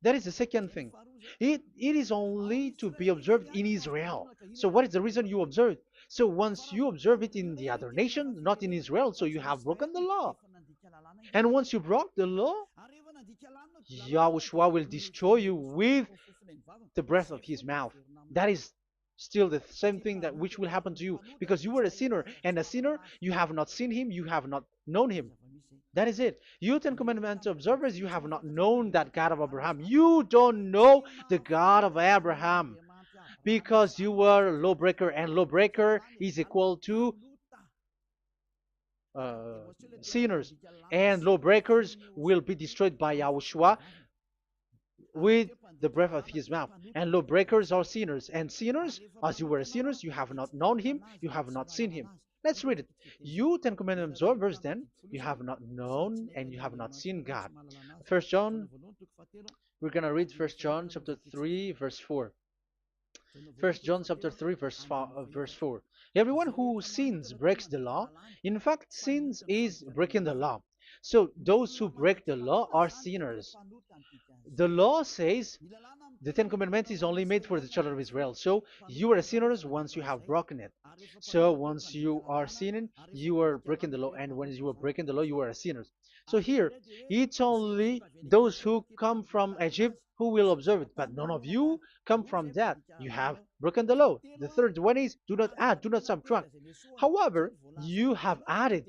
Speaker 1: That is the second thing. It is only to be observed in Israel. So what is the reason you observe it? So once you observe it in the other nation, not in Israel, so you have broken the law. And once you broke the law, Yahushua will destroy you with the breath of his mouth. That is still the same thing that which will happen to you, because you were a sinner, and a sinner, you have not seen him, you have not known him. That is it. You Ten Commandments observers, you have not known that God of Abraham. You don't know the God of Abraham, because you were a lawbreaker, and lawbreaker is equal to sinners, and lawbreakers will be destroyed by Yahushua with the breath of his mouth. And lawbreakers are sinners, and sinners, as you were sinners, you have not known him, you have not seen him. Let's read it. You Ten Commandments observers, then, you have not known and you have not seen God. First John, we're going to read First John chapter 3, verse 4. First John chapter 3, verse 4. Everyone who sins breaks the law. In fact, sins is breaking the law. So those who break the law are sinners. The law says the Ten Commandments is only made for the children of Israel. So you are sinners once you have broken it. So once you are sinning, you are breaking the law. And when you are breaking the law, you are a sinner. So here, it's only those who come from Egypt who will observe it. But none of you come from that. You have broken the law. The third one is do not add, do not subtract. However, you have added,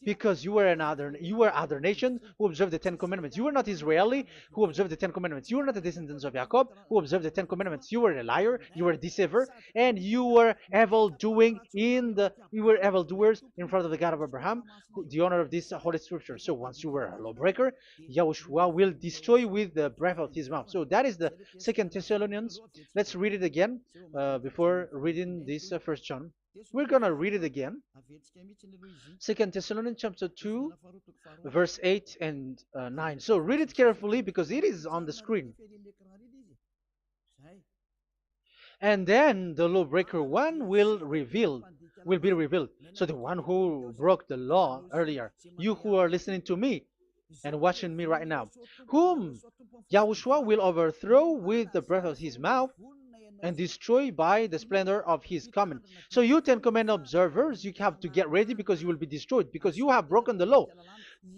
Speaker 1: because you were other nations who observed the Ten Commandments. You were not Israeli who observed the Ten Commandments. You were not the descendants of Jacob who observed the Ten Commandments. You were a liar, you were a deceiver, and you were evildoers in front of the God of Abraham, the honor of this holy scripture. So once you were a lawbreaker, Yahushua will destroy with the breath of his mouth. So that is the Second Thessalonians. Let's read it again before reading this First John. We're going to read it again. 2 Thessalonians chapter 2, verse 8 and 9. So read it carefully because it is on the screen. And then the lawbreaker one will be revealed. So the one who broke the law earlier, you who are listening to me and watching me right now, whom Yahushua will overthrow with the breath of his mouth and destroy by the splendor of his coming. So you Ten Commandment observers, you have to get ready because you will be destroyed, because you have broken the law.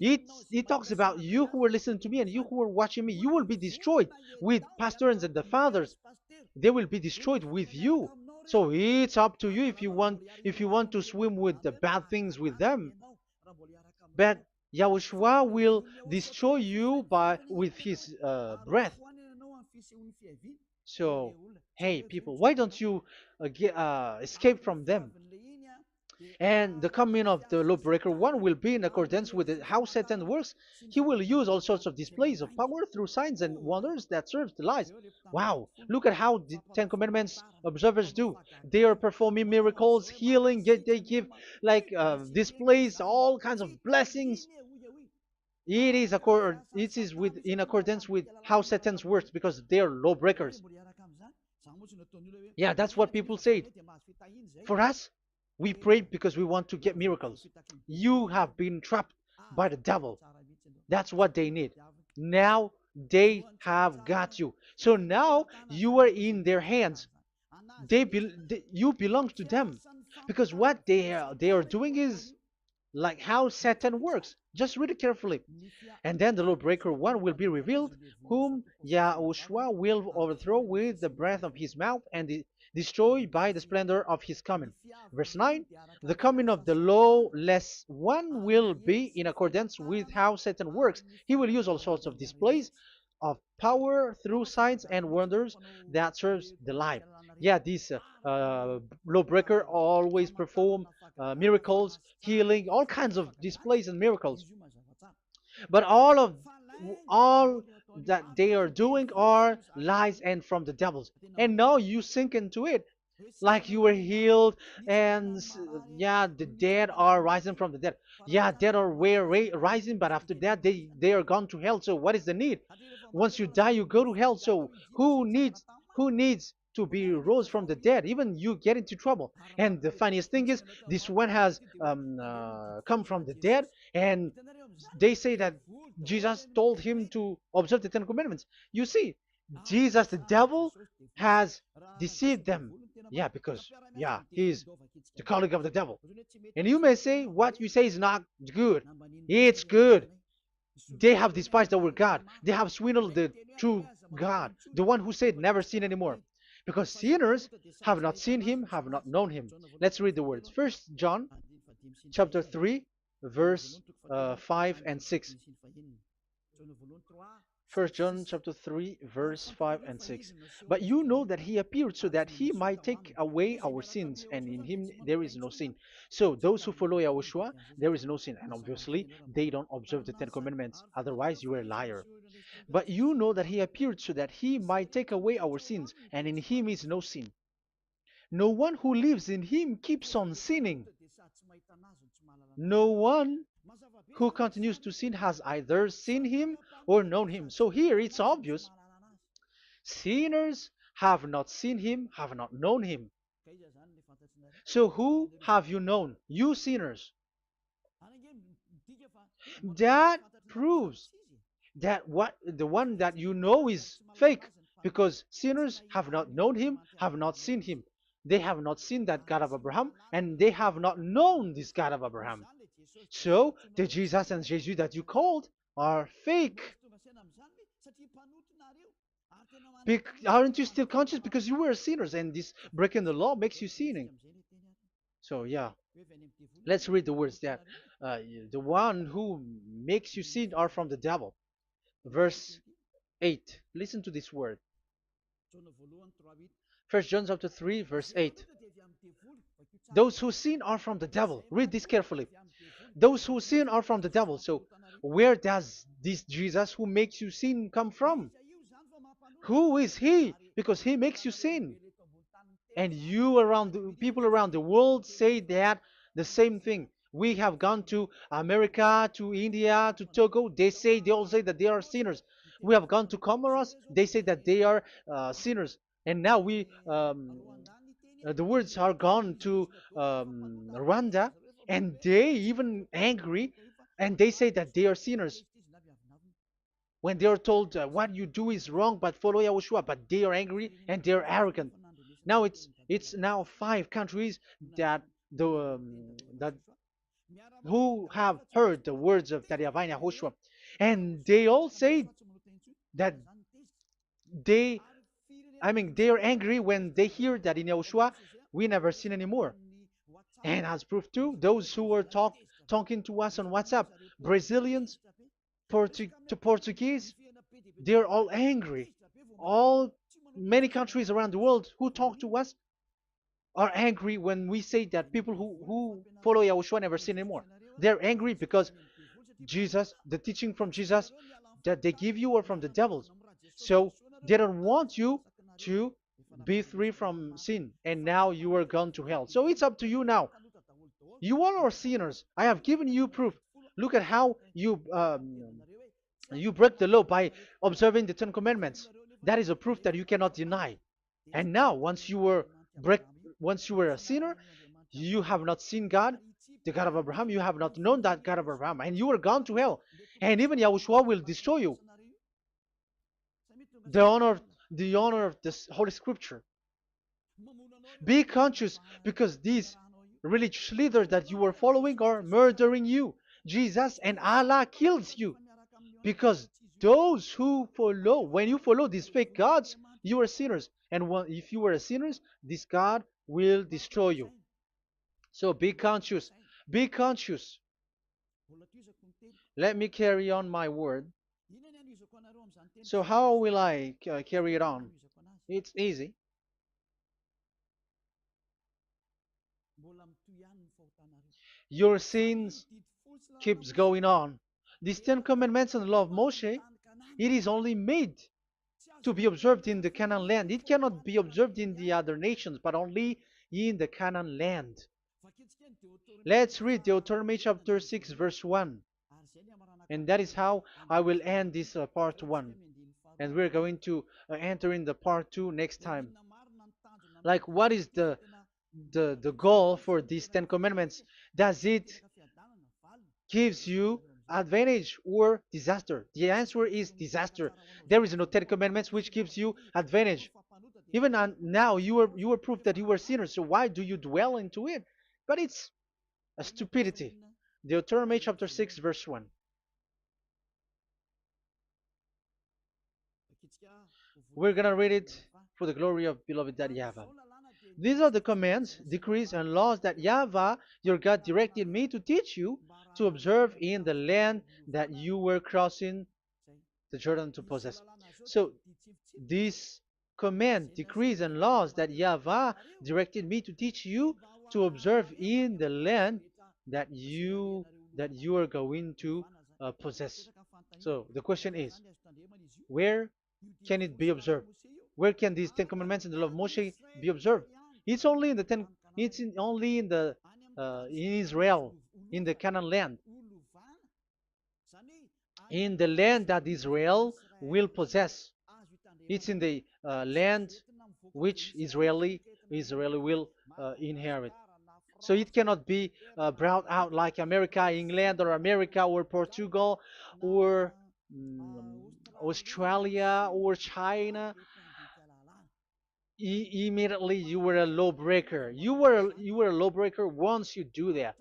Speaker 1: It talks about you who are listening to me and you who are watching me. You will be destroyed with pastors and the fathers. They will be destroyed with you. So it's up to you if you want to swim with the bad things with them. But Yahushua will destroy you with his breath. So, hey people, why don't you escape from them? And the coming of the lawbreaker one will be in accordance with how Satan works. He will use all sorts of displays of power through signs and wonders that serve the lies. Wow, look at how the Ten Commandments observers do. They are performing miracles, healing, they give displays, all kinds of blessings. It is in accordance with how Satan works, because they are lawbreakers. Yeah, that's what people say. For us, we pray because we want to get miracles. You have been trapped by the devil. That's what they need. Now they have got you. So now you are in their hands. You belong to them, because what they are doing is like how Satan works. Just read it carefully. And then the lawbreaker one will be revealed, whom Yahushua will overthrow with the breath of his mouth and destroy by the splendor of his coming. Verse 9, the coming of the lawless one will be in accordance with how Satan works. He will use all sorts of displays of power through signs and wonders that serves the lie. Yeah, this lawbreaker always perform miracles, healing, all kinds of displays and miracles. But all that they are doing are lies and from the devils. And now you sink into it, like you were healed, and yeah, the dead are rising from the dead. Yeah, dead are rising, but after that they are gone to hell. So what is the need? Once you die, you go to hell. So who needs to be rose from the dead? Even you get into trouble. And the funniest thing is, this one has come from the dead, and they say that Jesus told him to observe the Ten Commandments. You see, Jesus, the devil, has deceived them. Yeah, because yeah, he's the colleague of the devil. And you may say what you say is not good. It's good. They have despised our God. They have swindled the true God, the one who said never sin anymore. Because sinners have not seen him, have not known him. Let's read the words. First John chapter 3, verse 5 and 6. First John chapter 3, verse 5 and 6. But you know that he appeared so that he might take away our sins, and in him there is no sin. So those who follow YAHOSHUAH, there is no sin. And obviously, they don't observe the Ten Commandments. Otherwise, you are a liar. But you know that he appeared so that he might take away our sins, and in him is no sin. No one who lives in him keeps on sinning. No one who continues to sin has either seen him or known him. So here it's obvious. Sinners have not seen him, have not known him. So who have you known? You sinners. That proves that what the one that you know is fake, because sinners have not known him, have not seen him. They have not seen that God of Abraham, and they have not known this God of Abraham. So the Jesus and Jesus that you called are fake. Aren't you still conscious? Because you were sinners, and this breaking the law makes you sinning. So yeah, let's read the words that the one who makes you sin are from the devil. Verse 8. Listen to this word. First John chapter 3, verse 8. Those who sin are from the devil. Read this carefully. Those who sin are from the devil. So where does this Jesus who makes you sin come from? Who is he? Because he makes you sin. And people around the world say that the same thing. We have gone to America, to India, to Togo. They all say that they are sinners. We have gone to Comoros. They say that they are sinners. And now the words are gone to Rwanda, and they even angry, and they say that they are sinners. When they are told what you do is wrong, but follow YAHOSHUAH, but they are angry and they are arrogant. Now it's now 5 countries that that who have heard the words of Tariavine YAHOSHUAH, and they all say that they they are angry when they hear that in YAHOSHUAH we never sin anymore. And as proof too, those who were talking to us on WhatsApp, Brazilians, Portuguese, they're all angry. Many countries around the world who talk to us are angry when we say that people who follow YAHOSHUAH never sin anymore. They're angry because Jesus, the teaching from Jesus that they give you are from the devils. So they don't want you to be free from sin, and now you are gone to hell. So it's up to you now. You all are sinners. I have given you proof. Look at how you break the law by observing the Ten Commandments. That is a proof that you cannot deny. And now, once you were a sinner, you have not seen God. the God of Abraham. You have not known that God of Abraham, and you are gone to hell. And even Yahushua will destroy you. The honor, the honor of this Holy Scripture. Be conscious because these religious leaders that you are following are murdering you. Jesus and Allah kills you because those who follow, when you follow these fake gods, you are sinners. And if you are a sinner, this God will destroy you. So be conscious. Be conscious. Let me carry on my word. So how will I carry it on? It's easy. Your sins keeps going on. These Ten Commandments and the law of Moshe, it is only made to be observed in the Canaan land. It cannot be observed in the other nations, but only in the Canaan land. Let's read Deuteronomy chapter 6, verse 1. And that is how I will end this part 1. And we're going to enter in the part 2 next time. Like, what is the goal for these Ten Commandments? Does it gives you advantage or disaster? The answer is disaster. There is no Ten Commandments which gives you advantage. Even now, you are proof that you are sinners. So why do you dwell into it? But it's a stupidity. Deuteronomy chapter 6, verse 1. We're going to read it for the glory of beloved Daddy Yahweh. These are the commands, decrees, and laws that Yahweh, your God, directed me to teach you to observe in the land that you were crossing the Jordan to possess. So, these command, decrees, and laws that Yahweh directed me to teach you to observe in the land that you are going to possess. So, the question is, where can it be observed? Where can these Ten Commandments and the law of Moshe be observed? It's only in the ten. Only in the in Israel, in the Canaan land, in the land that Israel will possess. It's in the land which Israeli will inherit. So it cannot be brought out like America, England, or America, or Portugal, or mm, Australia, or China. Immediately you were a lawbreaker. You were a lawbreaker once you do that,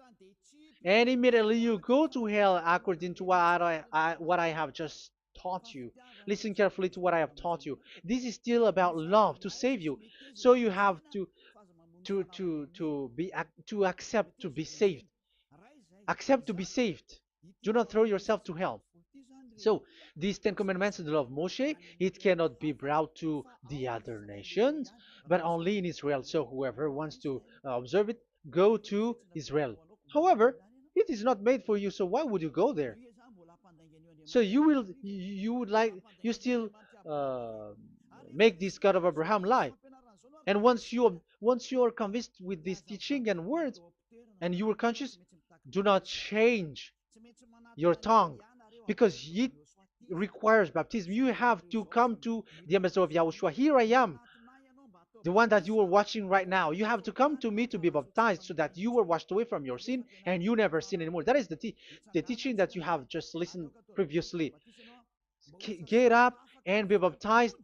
Speaker 1: and immediately you go to hell according to what I have just taught you. Listen carefully to what I have taught you. This is still about love to save you. So you have to accept to be saved. Accept to be saved. Do not throw yourself to hell. So these Ten Commandments and the law of Moshe, it cannot be brought to the other nations, but only in Israel. So whoever wants to observe it, go to Israel. However, it is not made for you, so why would you go there? So you still uh, make this God of Abraham lie. And once you are convinced with this teaching and words, and you are conscious, do not change your tongue, because it requires baptism. You have to come to the ambassador of Yahushua. Here I am, the one that you are watching right now. You have to come to me to be baptized so that you are washed away from your sin and you never sin anymore. That is the teaching that you have just listened previously. Get up and be baptized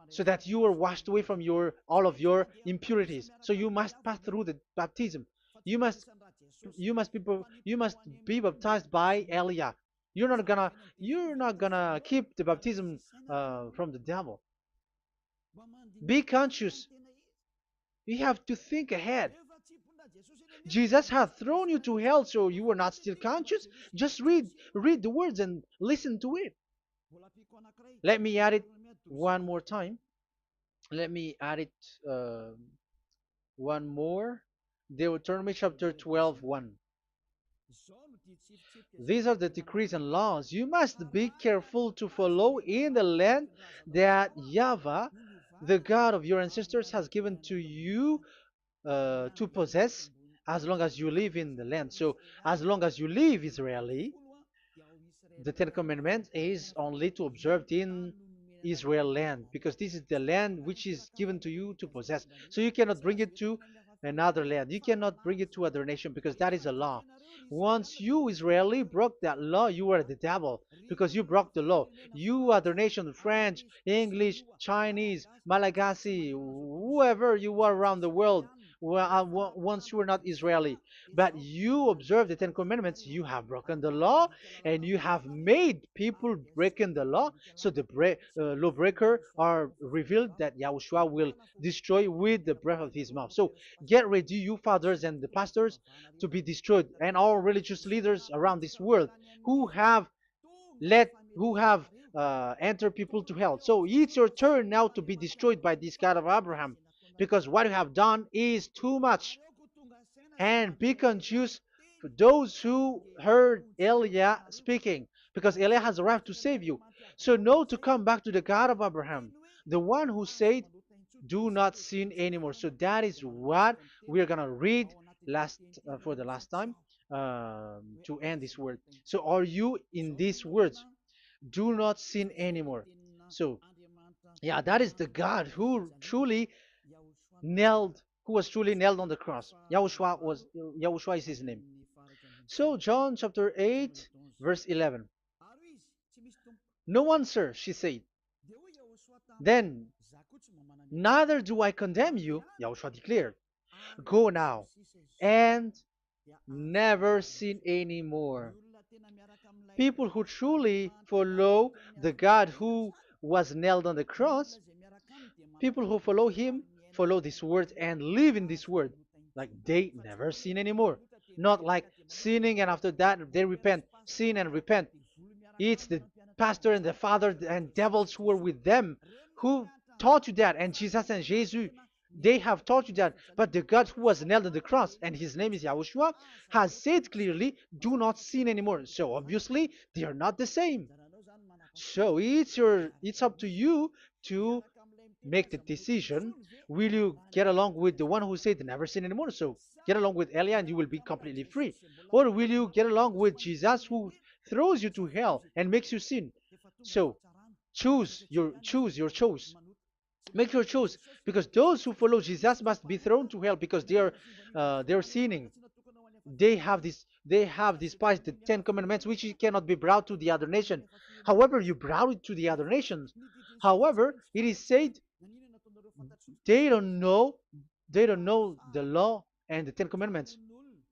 Speaker 1: so that you are washed away from all of your impurities. So you must pass through the baptism. You must you must be baptized by Elia. You're not gonna keep the baptism from the devil. Be conscious. You have to think ahead. Jesus has thrown you to hell, so you are not still conscious. Just read the words and listen to it. Let me add it one more time. Let me add it uh, one more. Deuteronomy chapter 12, 1. These are the decrees and laws you must be careful to follow in the land that Yahweh, the God of your ancestors, has given to you to possess as long as you live in the land. So, as long as you live Israeli, the Ten Commandments is only to observe in Israel land, because this is the land which is given to you to possess. So you cannot bring it to another land. You cannot bring it to other nation because that is a law. Once you Israeli broke that law, you are the devil because you broke the law. You other nation, French, English, Chinese, Malagasy, whoever you are around the world, once you are not Israeli, but you observe the Ten Commandments, you have broken the law and you have made people breaking the law. So the lawbreaker are revealed that Yahushua will destroy with the breath of his mouth. So get ready, you fathers and the pastors, to be destroyed, and all religious leaders around this world who have who have entered people to hell. So it's your turn now to be destroyed by this God of Abraham, because what you have done is too much. And be conscious for those who heard Eliah speaking, because Eliah has arrived to save you. So know to come back to the God of Abraham, the one who said, "Do not sin anymore." So that is what we are gonna read last for the last time to end this word. So are you in these words? Do not sin anymore. So yeah, that is the God who was truly nailed on the cross. Yahushua is his name. So John chapter 8 verse 11. No answer, she said. Then, neither do I condemn you, Yahushua declared. Go now and never sin anymore. People who truly follow the God who was nailed on the cross, people who follow him, follow this word and live in this word. Like they never sin anymore. Not like sinning and after that they repent. Sin and repent. It's the pastor and the father and devils who are with them who taught you that. And Jesus and Jesus, they have taught you that. But the God who was nailed on the cross, and his name is Yahushua, has said clearly, do not sin anymore. So obviously, they are not the same. So it's up to you to make the decision. Will you get along with the one who said never sin anymore? So get along with Elia and you will be completely free. Or will you get along with Jesus who throws you to hell and makes you sin? So choose your choice. Make your choice, because those who follow Jesus must be thrown to hell because they are sinning. They have despised the Ten Commandments, which cannot be brought to the other nation. However, you brought it to the other nations. However, it is said they don't know they don't know the law and the Ten Commandments.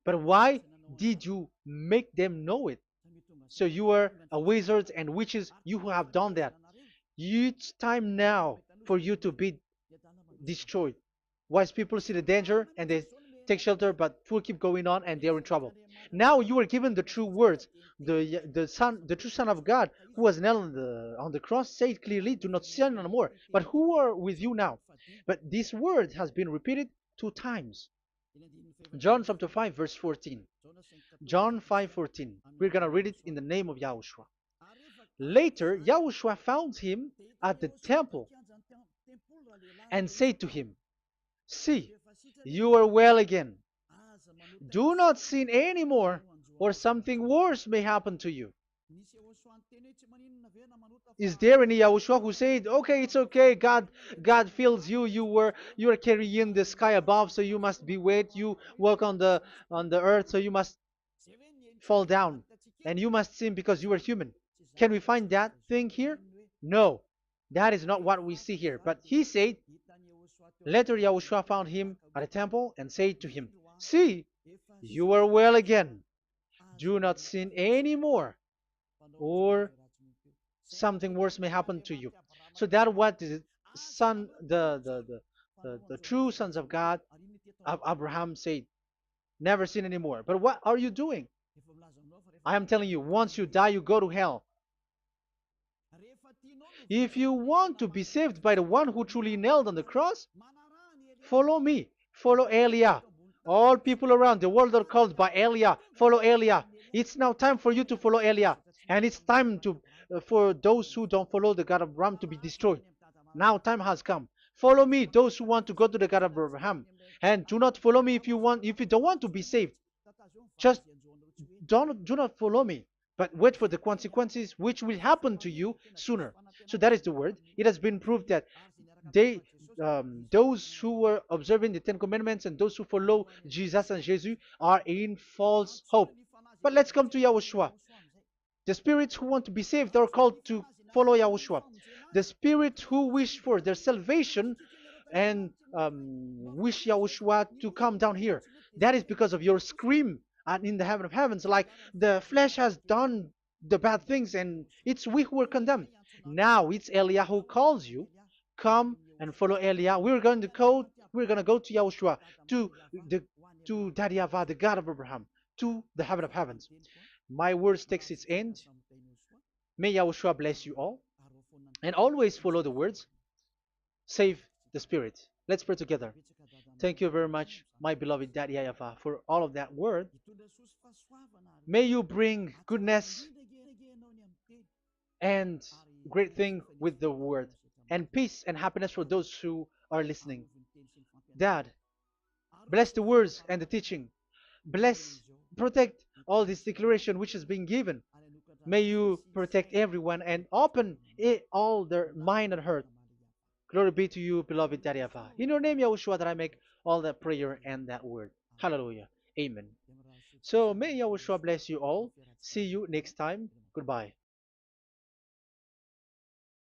Speaker 1: But why did you make them know it? So you are a wizards and witches, you who have done that. It's time now for you to be destroyed. Wise people see the danger and they take shelter, but fool keep going on and they're in trouble. Now you are given the true words. The true Son of God, who was nailed on the cross, said clearly, "Do not sin no more." But who are with you now? But this word has been repeated 2 times. John chapter 5, verse 14. John 5:14. We're gonna read it in the name of Yahushua. Later, Yahushua found him at the temple and said to him, "See, you are well again. Do not sin anymore, or something worse may happen to you." Is there any Yahushua who said, "Okay, it's okay, God fills you, you are carrying the sky above, so you must be wet, you walk on the earth, so you must fall down, and you must sin because you are human"? Can we find that thing here? No, that is not what we see here. But he said, later Yahushua found him at a temple and said to him, "See, you are well again. Do not sin anymore, or something worse may happen to you." So that what the son, the true sons of God, of Abraham said, never sin anymore. But what are you doing? I am telling you, once you die, you go to hell. If you want to be saved by the one who truly nailed on the cross, follow me. Follow Elia. All people around the world are called by Elia. Follow Elia. It's now time for you to follow Elia. And it's time for those who don't follow the God of Abraham to be destroyed. Now time has come. Follow me, those who want to go to the God of Abraham. And do not follow me if you don't want to be saved. Just do not follow me, but wait for the consequences which will happen to you sooner. So that is the word. It has been proved that they those who were observing the Ten Commandments and those who follow Jesus and Jesus are in false hope. But let's come to Yahushua. The spirits who want to be saved are called to follow Yahushua. The spirits who wish for their salvation and wish Yahushua to come down here. That is because of your scream in the heaven of heavens. Like the flesh has done the bad things and it's we who are condemned. Now it's Eliah who calls you. Come and follow Eliah. We're going to go to Yahushua, to the to Daddy Yahweh, the God of Abraham, to the heaven of heavens. My words takes its end. May Yahushua bless you all. And always follow the words. Save the spirit. Let's pray together. Thank you very much, my beloved Daddy Yahvah, for all of that word. May you bring goodness and great thing with the word, and peace and happiness for those who are listening. Dad, bless the words and the teaching. Bless, protect all this declaration which is being given. May you protect everyone and open all their mind and heart. Glory be to you, beloved Daddy Ava. In your name, Yahushua, that I make all that prayer and that word. Hallelujah. Amen. So may Yahushua bless you all. See you next time. Goodbye.